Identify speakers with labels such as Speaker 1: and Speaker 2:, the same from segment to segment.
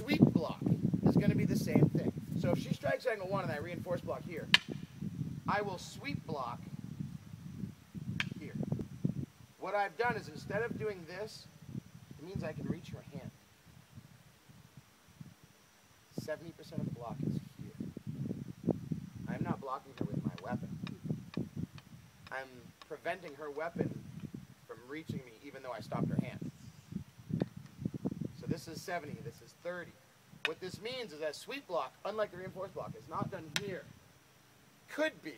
Speaker 1: sweep block is going to be the same thing. So if she strikes angle 1 and I reinforce block here, I will sweep block here. What I've done is instead of doing this, it means I can reach her hand. 70% of the block is here. I'm not blocking her with my weapon. I'm preventing her weapon from reaching me even though I stopped her hand. So this is 70, this is 30. What this means is that sweep block, unlike the reinforced block, is not done here. Could be.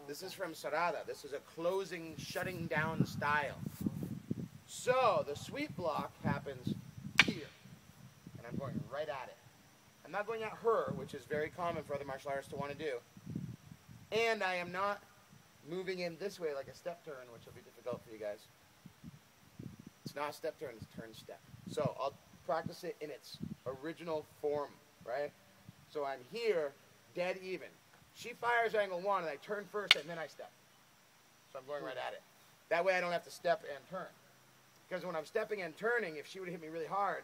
Speaker 1: This is from Sarada. This is a closing, shutting down style. So the sweep block happens here. And I'm going right at it. I'm not going at her, which is very common for other martial artists to want to do. And I am not moving in this way like a step turn, which will be difficult for you guys. It's not a step turn, it's turn step. So I'll practice it in its original form, right? So I'm here, dead even. She fires angle 1 and I turn first and then I step. So I'm going right at it. That way I don't have to step and turn. Because when I'm stepping and turning, if she would hit me really hard,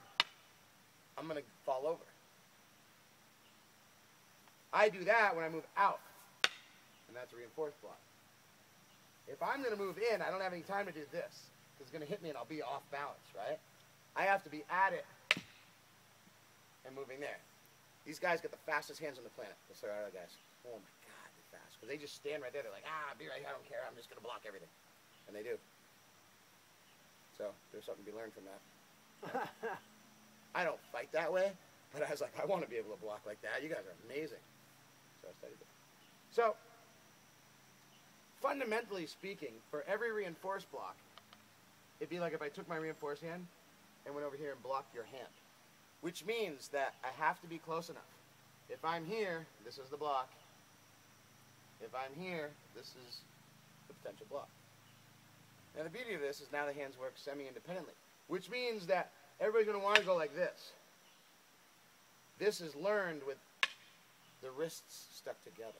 Speaker 1: I'm going to fall over. I do that when I move out. And that's a reinforced block. If I'm going to move in, I don't have any time to do this. Because it's going to hit me and I'll be off balance, right? I have to be at it and moving there. These guys got the fastest hands on the planet, the Sarada guys. Oh my God, they're fast. Because they just stand right there. They're like, I'll be right here. I don't care. I'm just going to block everything. And they do. So there's something to be learned from that. I don't fight that way, but I was like, I want to be able to block like that. You guys are amazing. So I studied it. So, fundamentally speaking, for every reinforced block, it'd be like if I took my reinforced hand and went over here and blocked your hand. Which means that I have to be close enough. If I'm here, this is the block. If I'm here, this is the potential block. Now the beauty of this is now the hands work semi-independently. Which means that everybody's going to want to go like this. This is learned with the wrists stuck together.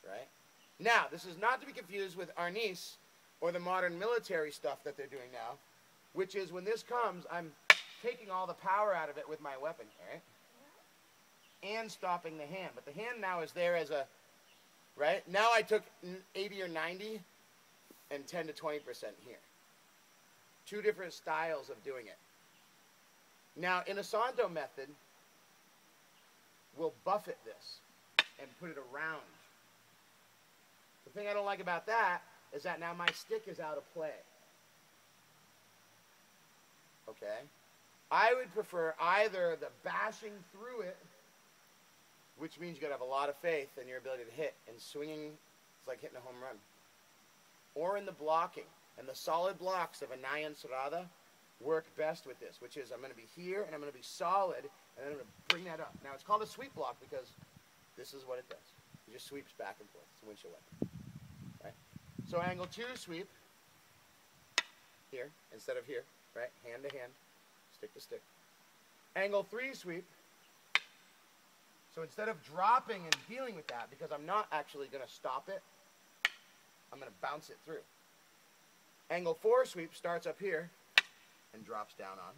Speaker 1: Right? Now, this is not to be confused with arnis or the modern military stuff that they're doing now, which is when this comes, I'm taking all the power out of it with my weapon, right? And stopping the hand. But the hand now is there as a, right? Now I took 80 or 90 and 10 to 20% here. Two different styles of doing it. Now, in a Santo method, we'll buffet this and put it around. The thing I don't like about that is that now my stick is out of play. Okay? I would prefer either the bashing through it, which means you got to have a lot of faith in your ability to hit, and swinging is like hitting a home run. Or in the blocking. And the solid blocks of a Nayan Sarada work best with this, which is I'm going to be here, and I'm going to be solid, and then I'm going to bring that up. Now, it's called a sweep block because this is what it does. It just sweeps back and forth. It's a windshield weapon. Right? So angle 2 sweep, here, instead of here, right? Hand to hand, stick to stick. Angle 3 sweep. So instead of dropping and dealing with that, because I'm not actually going to stop it, I'm going to bounce it through. Angle 4 sweep starts up here and drops down on.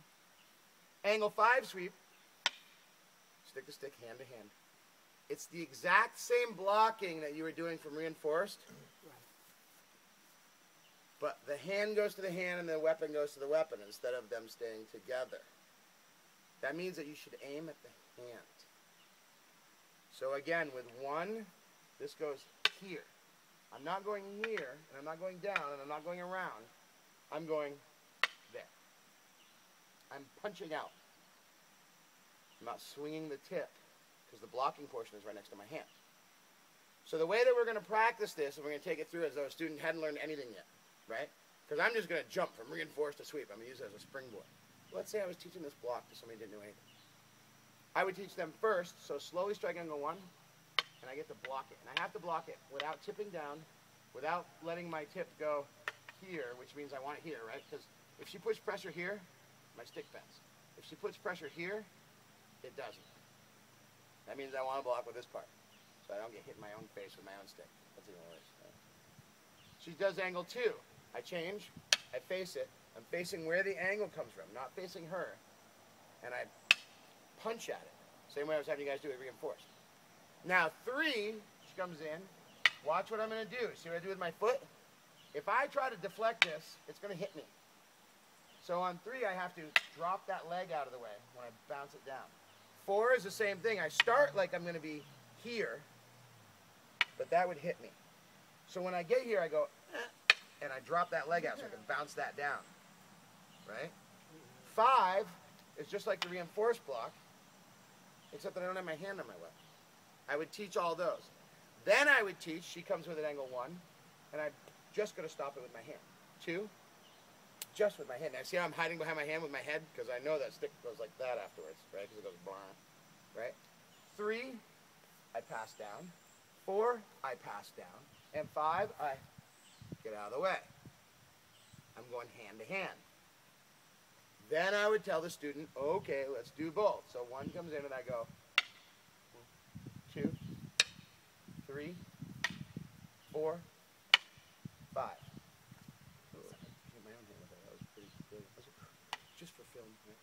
Speaker 1: Angle 5 sweep, stick to stick, hand to hand. It's the exact same blocking that you were doing from reinforced, but the hand goes to the hand and the weapon goes to the weapon instead of them staying together. That means that you should aim at the hand. So again, with 1, this goes here. I'm not going here, and I'm not going down, and I'm not going around. I'm going there. I'm punching out. I'm not swinging the tip, because the blocking portion is right next to my hand. So the way that we're going to practice this, and we're going to take it through as though a student hadn't learned anything yet, right? Because I'm just going to jump from reinforced to sweep. I'm going to use it as a springboard. Let's say I was teaching this block to somebody who didn't know anything. I would teach them first, so slowly strike angle 1, and I get to block it. And I have to block it without tipping down, without letting my tip go here, which means I want it here, right? Because if she puts pressure here, my stick bends. If she puts pressure here, it doesn't. That means I want to block with this part, so I don't get hit in my own face with my own stick. That's even worse. Right? She does angle 2. I change, I face it, I'm facing where the angle comes from, not facing her. And I punch at it. Same way I was having you guys do it reinforced. Now 3, she comes in. Watch what I'm going to do. See what I do with my foot? If I try to deflect this, it's going to hit me. So on 3, I have to drop that leg out of the way when I bounce it down. 4 is the same thing. I start like I'm going to be here, but that would hit me. So when I get here, I go, and I drop that leg out so I can bounce that down. Right? 5 is just like the reinforced block, except that I don't have my hand on my weapon. I would teach all those. Then I would teach, she comes with an angle 1, and I'm just going to stop it with my hand. 2, just with my hand. Now see how I'm hiding behind my hand with my head? Because I know that stick goes like that afterwards, right? Because it goes blah, right? 3, I pass down. 4, I pass down. And 5, I get out of the way. I'm going hand to hand. Then I would tell the student, okay, let's do both. So 1 comes in and I go 2, 3, 4, 5. Oh, I hit my own hand with that. That was pretty good. Just for film, right?